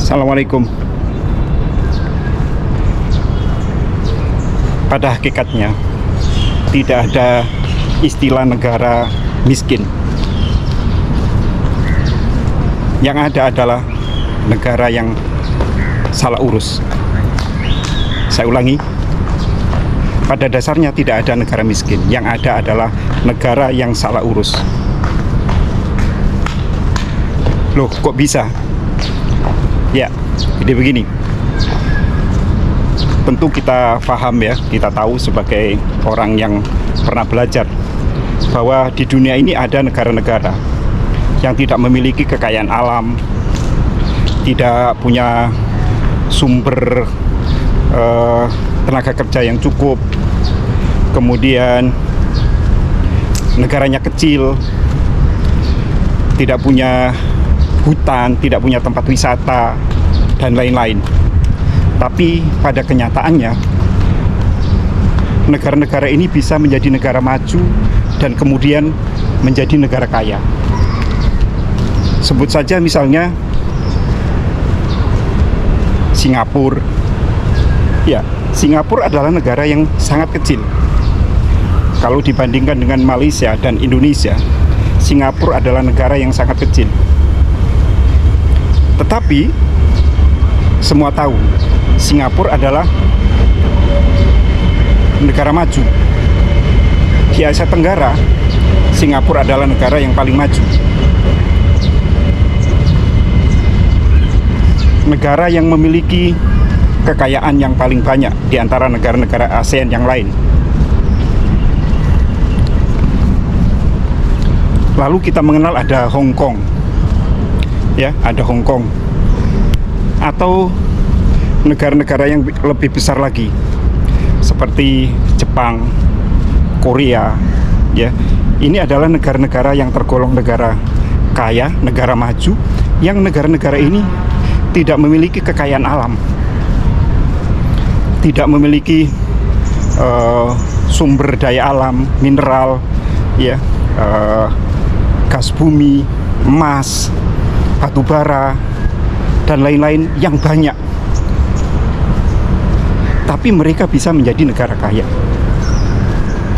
Assalamualaikum. Pada hakikatnya tidak ada istilah negara miskin. Yang ada adalah negara yang salah urus. Saya ulangi, pada dasarnya tidak ada negara miskin. Yang ada adalah negara yang salah urus. Loh, kok bisa? Ya, jadi begini. Tentu kita paham ya, kita tahu sebagai orang yang pernah belajar bahwa di dunia ini ada negara-negara yang tidak memiliki kekayaan alam, tidak punya sumber tenaga kerja yang cukup, kemudian negaranya kecil, tidak punya hutan, tidak punya tempat wisata, dan lain-lain. Tapi pada kenyataannya negara-negara ini bisa menjadi negara maju dan kemudian menjadi negara kaya. Sebut saja misalnya Singapura. Ya, Singapura adalah negara yang sangat kecil. Kalau dibandingkan dengan Malaysia dan Indonesia, Singapura adalah negara yang sangat kecil. Tetapi semua tahu Singapura adalah negara maju. Di Asia Tenggara, Singapura adalah negara yang paling maju. Negara yang memiliki kekayaan yang paling banyak di antara negara-negara ASEAN yang lain. Lalu kita mengenal ada Hong Kong. Ya, ada Hong Kong. Atau negara-negara yang lebih besar lagi seperti Jepang, Korea, ya. Ini adalah negara-negara yang tergolong negara kaya, negara maju, yang negara-negara ini tidak memiliki kekayaan alam, tidak memiliki sumber daya alam, mineral, ya, gas bumi, emas, batu bara, dan lain-lain yang banyak. Tapi mereka bisa menjadi negara kaya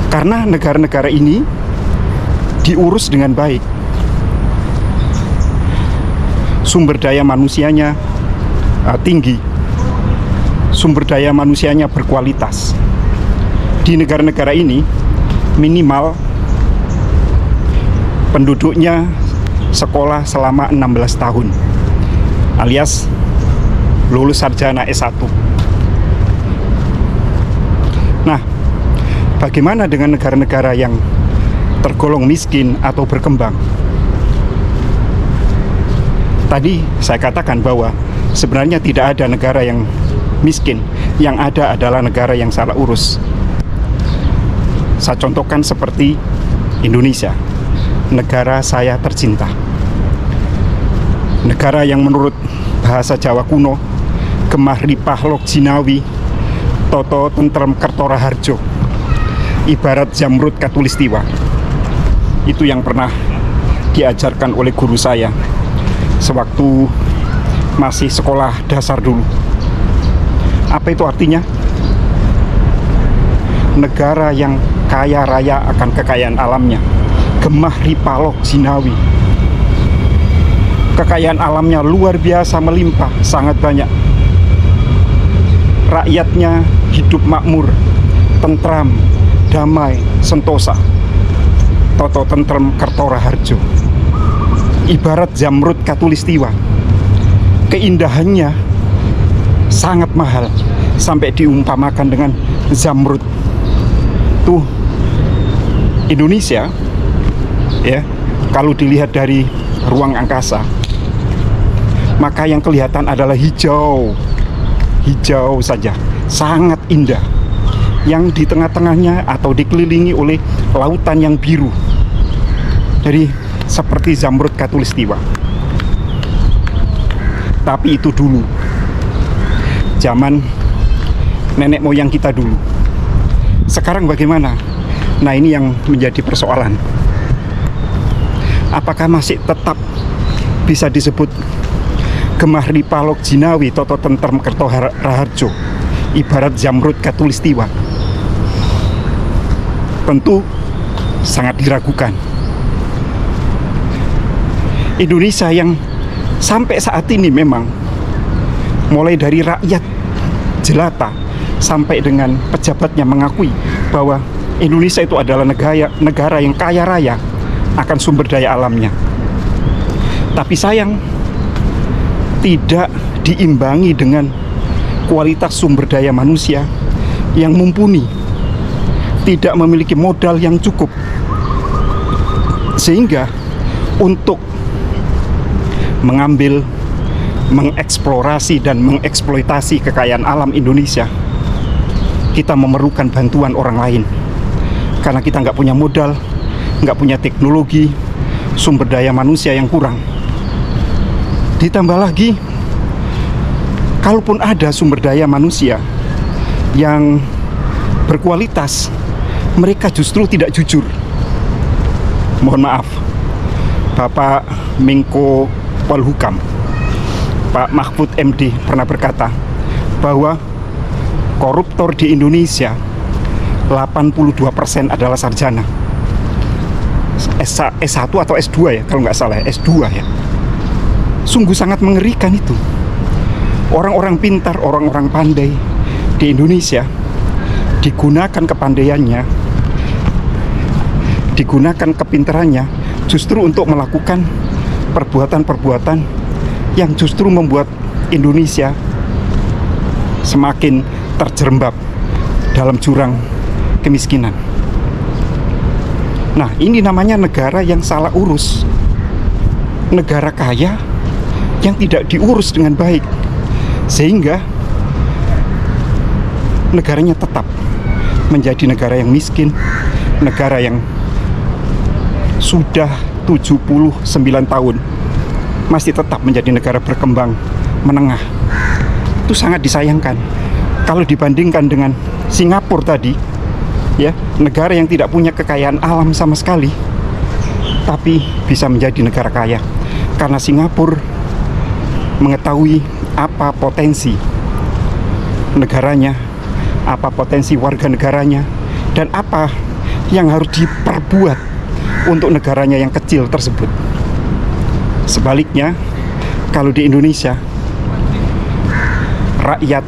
karena negara-negara ini diurus dengan baik. Sumber daya manusianya tinggi, sumber daya manusianya berkualitas. Di negara-negara ini minimal penduduknya sekolah selama 16 tahun alias lulus sarjana S1. Nah, bagaimana dengan negara-negara yang tergolong miskin atau berkembang? Tadi saya katakan bahwa sebenarnya tidak ada negara yang miskin, yang ada adalah negara yang salah urus. Saya contohkan seperti Indonesia, negara saya tercinta. Negara yang menurut bahasa Jawa kuno, gemah ripah lok jinawi, toto tentrem kertora harjo, ibarat Zamrud Katulistiwa. Itu yang pernah diajarkan oleh guru saya sewaktu masih sekolah dasar dulu. Apa itu artinya? Negara yang kaya raya akan kekayaan alamnya, gemah ripalok jinawi. Kekayaan alamnya luar biasa, melimpah, sangat banyak. Rakyatnya hidup makmur, tentram, damai, sentosa. Toto tentrem kertora harjo, ibarat Zamrud Katulistiwa. Keindahannya sangat mahal, sampai diumpamakan dengan Zamrud. Tuh Indonesia, ya, kalau dilihat dari ruang angkasa, maka yang kelihatan adalah hijau, hijau saja, sangat indah. Yang di tengah-tengahnya atau dikelilingi oleh lautan yang biru. Jadi seperti Zamrud Katulistiwa. Tapi itu dulu, zaman nenek moyang kita dulu. Sekarang bagaimana? Nah, ini yang menjadi persoalan. Apakah masih tetap bisa disebut Gemah Ripalok Jinawi Toto Tentrem Kerto Raharjo, ibarat Zamrud Katulistiwa, tentu sangat diragukan. Indonesia yang sampai saat ini memang mulai dari rakyat jelata sampai dengan pejabatnya mengakui bahwa Indonesia itu adalah negara yang kaya raya akan sumber daya alamnya. Tapi sayang, tidak diimbangi dengan kualitas sumber daya manusia yang mumpuni, tidak memiliki modal yang cukup, sehingga untuk mengambil, mengeksplorasi dan mengeksploitasi kekayaan alam Indonesia, kita memerlukan bantuan orang lain, karena kita nggak punya modal, nggak punya teknologi, sumber daya manusia yang kurang. Ditambah lagi, kalaupun ada sumber daya manusia yang berkualitas, mereka justru tidak jujur. Mohon maaf, Bapak Menko Polhukam, Pak Mahfud MD pernah berkata bahwa koruptor di Indonesia 82% adalah sarjana S1 atau S2 ya, kalau nggak salah S2 ya. Sungguh sangat mengerikan itu. Orang-orang pintar, orang-orang pandai di Indonesia digunakan kepandaiannya, digunakan kepintarannya justru untuk melakukan perbuatan-perbuatan yang justru membuat Indonesia semakin terjerembab dalam jurang kemiskinan. Nah, ini namanya negara yang salah urus, negara kaya yang tidak diurus dengan baik, sehingga negaranya tetap menjadi negara yang miskin, negara yang sudah 79 tahun masih tetap menjadi negara berkembang menengah. Itu sangat disayangkan kalau dibandingkan dengan Singapura tadi, ya, negara yang tidak punya kekayaan alam sama sekali tapi bisa menjadi negara kaya karena Singapura mengetahui apa potensi negaranya, apa potensi warga negaranya, dan apa yang harus diperbuat untuk negaranya yang kecil tersebut. Sebaliknya, kalau di Indonesia, rakyat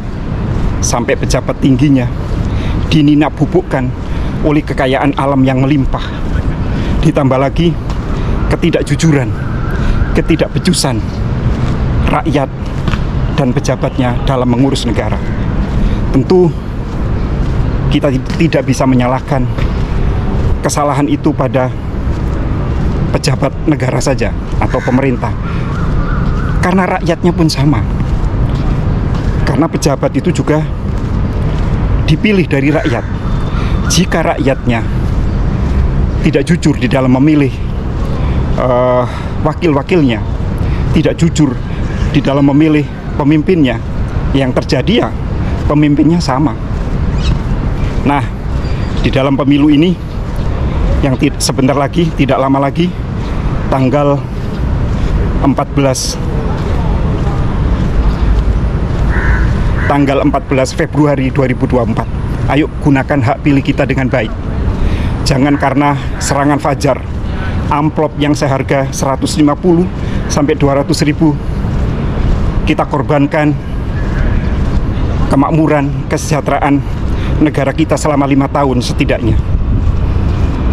sampai pejabat tingginya dininak bubukkan oleh kekayaan alam yang melimpah. Ditambah lagi ketidakjujuran, ketidakbecusan rakyat dan pejabatnya dalam mengurus negara. Tentu kita tidak bisa menyalahkan kesalahan itu pada pejabat negara saja atau pemerintah, karena rakyatnya pun sama. Karena pejabat itu juga dipilih dari rakyat. Jika rakyatnya tidak jujur di dalam memilih wakil-wakilnya, tidak jujur di dalam memilih pemimpinnya, yang terjadi ya pemimpinnya sama. Nah, di dalam pemilu ini yang sebentar lagi, tidak lama lagi, tanggal 14 Februari 2024. Ayo gunakan hak pilih kita dengan baik. Jangan karena serangan fajar, amplop yang seharga 150 sampai 200 ribu kita korbankan kemakmuran, kesejahteraan negara kita selama 5 tahun setidaknya.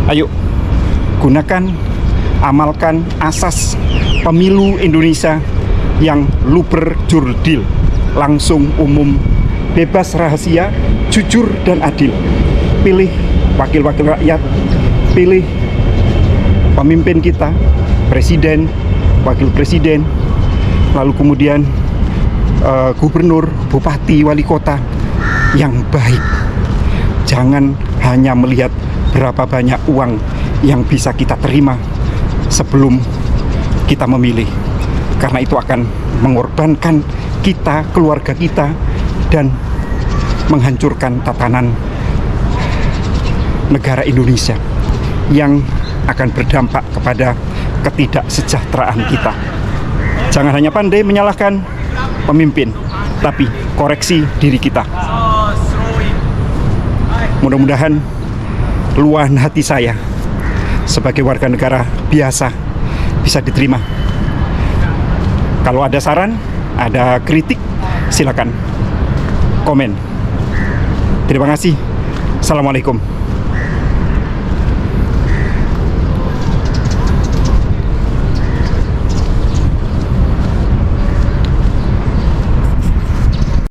Ayo gunakan, amalkan asas pemilu Indonesia yang luber jurdil, langsung, umum, bebas rahasia, jujur dan adil. Pilih wakil-wakil rakyat, pilih pemimpin kita, presiden, wakil presiden, lalu kemudian gubernur, bupati, wali kota yang baik. Jangan hanya melihat berapa banyak uang yang bisa kita terima sebelum kita memilih, karena itu akan mengorbankan kita, keluarga kita, dan menghancurkan tatanan negara Indonesia yang akan berdampak kepada ketidaksejahteraan kita. Jangan hanya pandai menyalahkan pemimpin, tapi koreksi diri kita. Mudah-mudahan luahan hati saya sebagai warga negara biasa bisa diterima. Kalau ada saran, ada kritik, silakan komen. Terima kasih. Assalamualaikum.